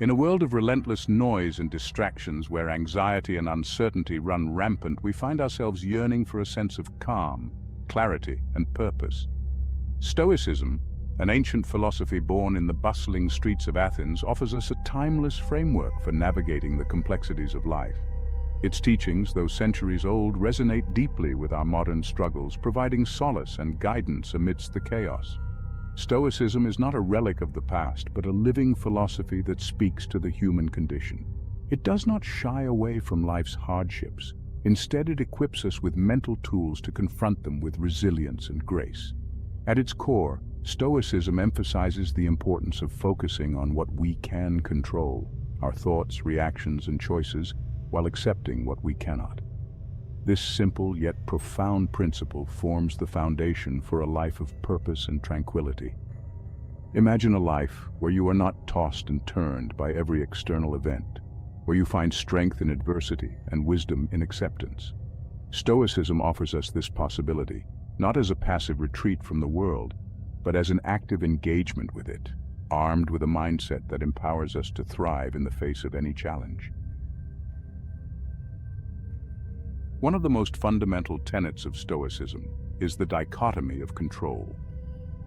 In a world of relentless noise and distractions where anxiety and uncertainty run rampant, we find ourselves yearning for a sense of calm, clarity, and purpose. Stoicism, an ancient philosophy born in the bustling streets of Athens, offers us a timeless framework for navigating the complexities of life. Its teachings, though centuries old, resonate deeply with our modern struggles, providing solace and guidance amidst the chaos. Stoicism is not a relic of the past, but a living philosophy that speaks to the human condition. It does not shy away from life's hardships. Instead, it equips us with mental tools to confront them with resilience and grace. At its core, Stoicism emphasizes the importance of focusing on what we can control, our thoughts, reactions, and choices, while accepting what we cannot. This simple yet profound principle forms the foundation for a life of purpose and tranquility. Imagine a life where you are not tossed and turned by every external event, where you find strength in adversity and wisdom in acceptance. Stoicism offers us this possibility, not as a passive retreat from the world, but as an active engagement with it, armed with a mindset that empowers us to thrive in the face of any challenge. One of the most fundamental tenets of Stoicism is the dichotomy of control.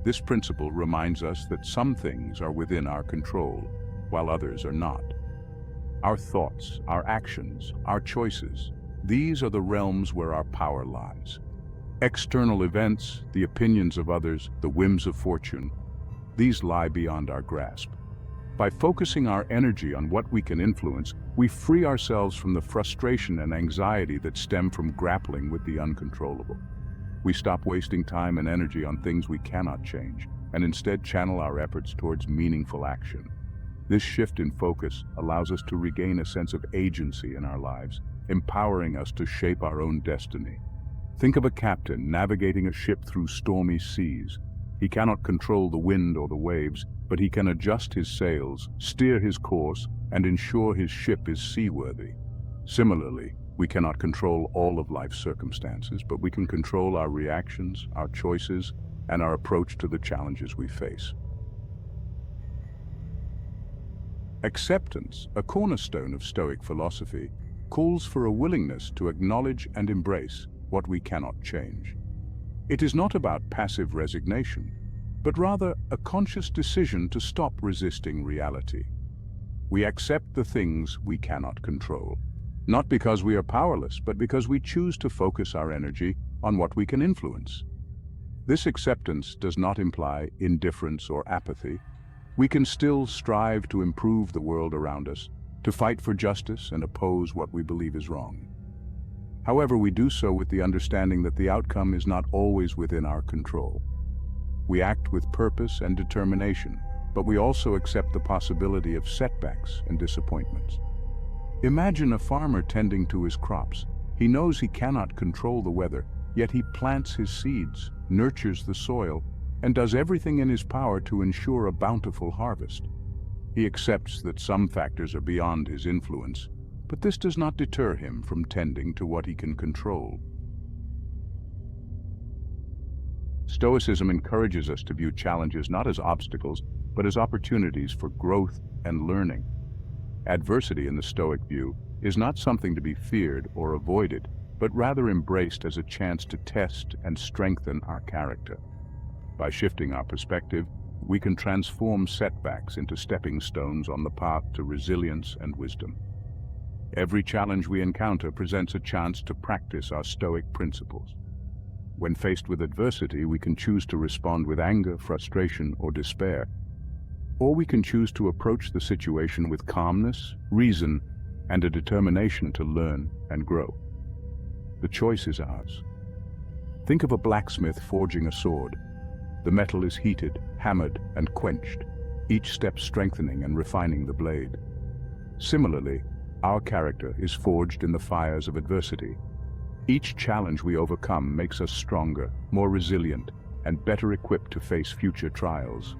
This principle reminds us that some things are within our control, while others are not. Our thoughts, our actions, our choices, these are the realms where our power lies. External events, the opinions of others, the whims of fortune, these lie beyond our grasp. By focusing our energy on what we can influence, we free ourselves from the frustration and anxiety that stem from grappling with the uncontrollable. We stop wasting time and energy on things we cannot change, and instead channel our efforts towards meaningful action. This shift in focus allows us to regain a sense of agency in our lives, empowering us to shape our own destiny. Think of a captain navigating a ship through stormy seas. He cannot control the wind or the waves, but he can adjust his sails, steer his course, and ensure his ship is seaworthy. Similarly, we cannot control all of life's circumstances, but we can control our reactions, our choices, and our approach to the challenges we face. Acceptance, a cornerstone of Stoic philosophy, calls for a willingness to acknowledge and embrace what we cannot change. It is not about passive resignation, but rather a conscious decision to stop resisting reality. We accept the things we cannot control, not because we are powerless, but because we choose to focus our energy on what we can influence. This acceptance does not imply indifference or apathy. We can still strive to improve the world around us, to fight for justice and oppose what we believe is wrong. However, we do so with the understanding that the outcome is not always within our control. We act with purpose and determination, but we also accept the possibility of setbacks and disappointments. Imagine a farmer tending to his crops. He knows he cannot control the weather, yet he plants his seeds, nurtures the soil, and does everything in his power to ensure a bountiful harvest. He accepts that some factors are beyond his influence, but this does not deter him from tending to what he can control. Stoicism encourages us to view challenges not as obstacles, but as opportunities for growth and learning. Adversity in the Stoic view is not something to be feared or avoided, but rather embraced as a chance to test and strengthen our character. By shifting our perspective, we can transform setbacks into stepping stones on the path to resilience and wisdom. Every challenge we encounter presents a chance to practice our Stoic principles. When faced with adversity, we can choose to respond with anger, frustration, or despair. Or we can choose to approach the situation with calmness, reason, and a determination to learn and grow. The choice is ours. Think of a blacksmith forging a sword. The metal is heated, hammered, and quenched, each step strengthening and refining the blade. Similarly, our character is forged in the fires of adversity. Each challenge we overcome makes us stronger, more resilient, and better equipped to face future trials.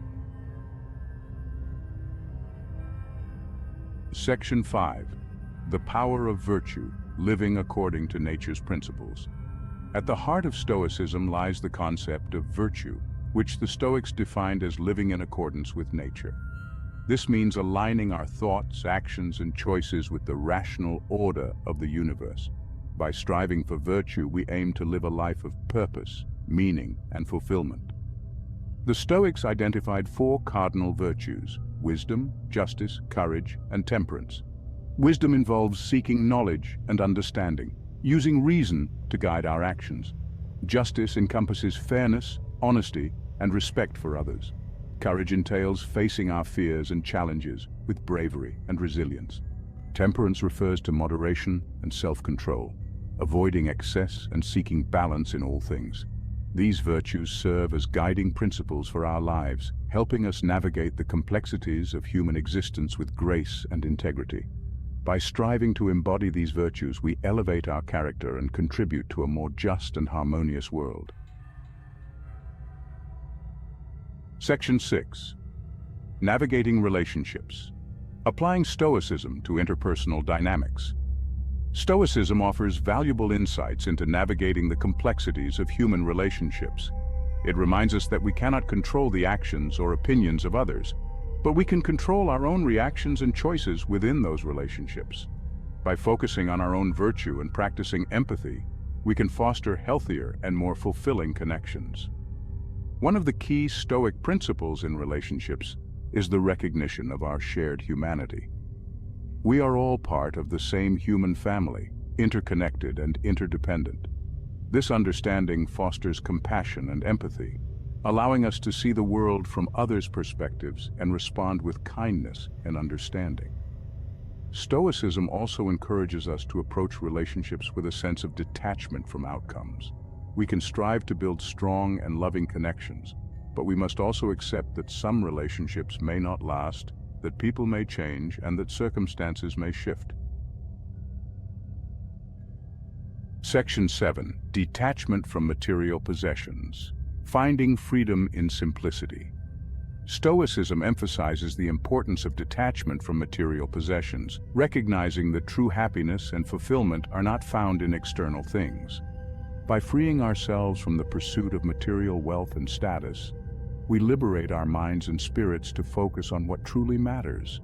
Section 5. The Power of Virtue, Living According to Nature's Principles. At the heart of Stoicism lies the concept of virtue, which the Stoics defined as living in accordance with nature. This means aligning our thoughts, actions, and choices with the rational order of the universe. By striving for virtue, we aim to live a life of purpose, meaning, and fulfillment. The Stoics identified four cardinal virtues: wisdom, justice, courage, and temperance. Wisdom involves seeking knowledge and understanding, using reason to guide our actions. Justice encompasses fairness, honesty, and respect for others. Courage entails facing our fears and challenges with bravery and resilience. Temperance refers to moderation and self-control, avoiding excess and seeking balance in all things. These virtues serve as guiding principles for our lives, helping us navigate the complexities of human existence with grace and integrity. By striving to embody these virtues, we elevate our character and contribute to a more just and harmonious world. Section 6. Navigating relationships. Applying Stoicism to interpersonal dynamics. Stoicism offers valuable insights into navigating the complexities of human relationships. It reminds us that we cannot control the actions or opinions of others, but we can control our own reactions and choices within those relationships. By focusing on our own virtue and practicing empathy, we can foster healthier and more fulfilling connections. One of the key Stoic principles in relationships is the recognition of our shared humanity. We are all part of the same human family, interconnected and interdependent. This understanding fosters compassion and empathy, allowing us to see the world from others' perspectives and respond with kindness and understanding. Stoicism also encourages us to approach relationships with a sense of detachment from outcomes. We can strive to build strong and loving connections, but we must also accept that some relationships may not last, that people may change, and that circumstances may shift. Section 7. Detachment from material possessions. Finding freedom in simplicity. Stoicism emphasizes the importance of detachment from material possessions, recognizing that true happiness and fulfillment are not found in external things. By freeing ourselves from the pursuit of material wealth and status, we liberate our minds and spirits to focus on what truly matters.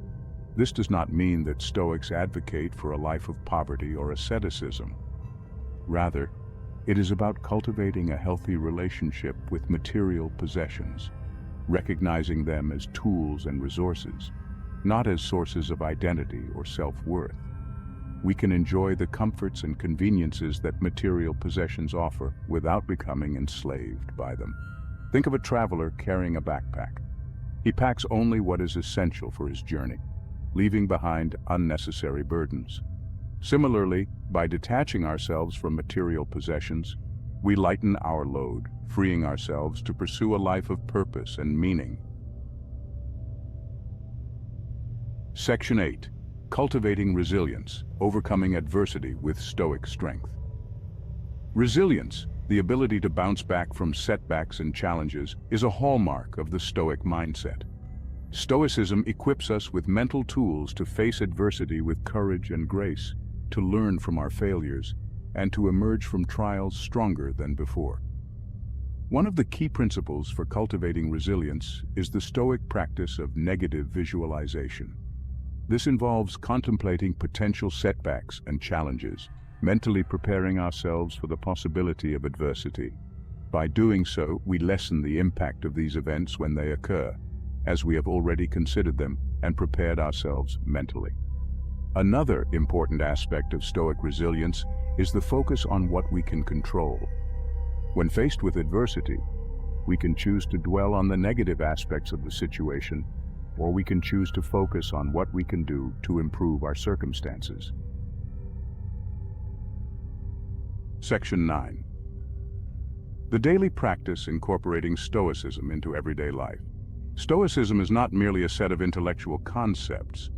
This does not mean that Stoics advocate for a life of poverty or asceticism. Rather, it is about cultivating a healthy relationship with material possessions, recognizing them as tools and resources, not as sources of identity or self-worth. We can enjoy the comforts and conveniences that material possessions offer without becoming enslaved by them. Think of a traveler carrying a backpack. He packs only what is essential for his journey, leaving behind unnecessary burdens. Similarly, by detaching ourselves from material possessions, we lighten our load, freeing ourselves to pursue a life of purpose and meaning. Section 8. Cultivating resilience, overcoming adversity with Stoic strength. Resilience, the ability to bounce back from setbacks and challenges, is a hallmark of the Stoic mindset. Stoicism equips us with mental tools to face adversity with courage and grace, to learn from our failures, and to emerge from trials stronger than before. One of the key principles for cultivating resilience is the Stoic practice of negative visualization. This involves contemplating potential setbacks and challenges, mentally preparing ourselves for the possibility of adversity. By doing so, we lessen the impact of these events when they occur, as we have already considered them and prepared ourselves mentally. Another important aspect of Stoic resilience is the focus on what we can control. When faced with adversity, we can choose to dwell on the negative aspects of the situation, or we can choose to focus on what we can do to improve our circumstances. Section 9. The daily practice incorporating Stoicism into everyday life. Stoicism is not merely a set of intellectual concepts,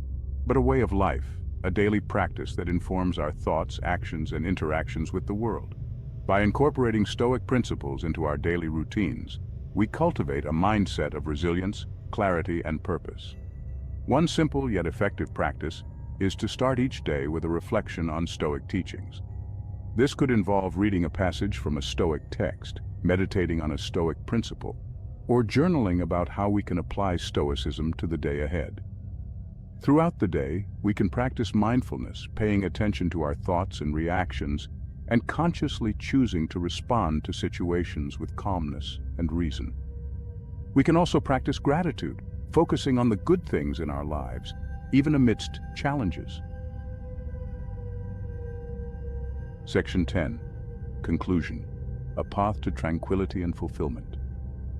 but a way of life, a daily practice that informs our thoughts, actions, and interactions with the world. By incorporating Stoic principles into our daily routines, we cultivate a mindset of resilience, clarity, and purpose. One simple yet effective practice is to start each day with a reflection on Stoic teachings. This could involve reading a passage from a Stoic text, meditating on a Stoic principle, or journaling about how we can apply Stoicism to the day ahead. Throughout the day, we can practice mindfulness, paying attention to our thoughts and reactions, and consciously choosing to respond to situations with calmness and reason. We can also practice gratitude, focusing on the good things in our lives, even amidst challenges. Section 10. Conclusion. A path to tranquility and fulfillment.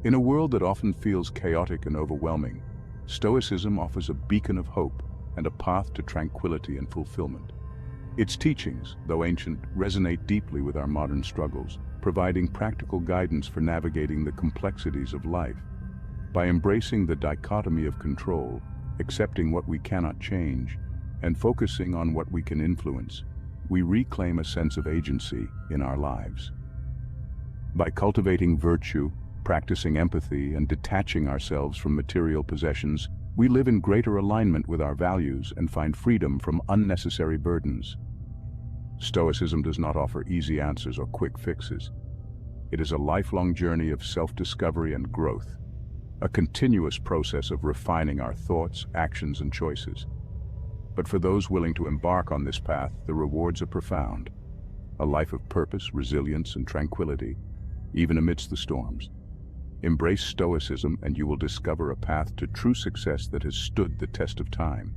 In a world that often feels chaotic and overwhelming, Stoicism offers a beacon of hope and a path to tranquility and fulfillment. Its teachings, though ancient, resonate deeply with our modern struggles, providing practical guidance for navigating the complexities of life. By embracing the dichotomy of control, accepting what we cannot change, and focusing on what we can influence, we reclaim a sense of agency in our lives. By cultivating virtue, practicing empathy, and detaching ourselves from material possessions, we live in greater alignment with our values and find freedom from unnecessary burdens. Stoicism does not offer easy answers or quick fixes. It is a lifelong journey of self-discovery and growth, a continuous process of refining our thoughts, actions, and choices. But for those willing to embark on this path, the rewards are profound. A life of purpose, resilience, and tranquility, even amidst the storms. Embrace Stoicism and you will discover a path to true success that has stood the test of time.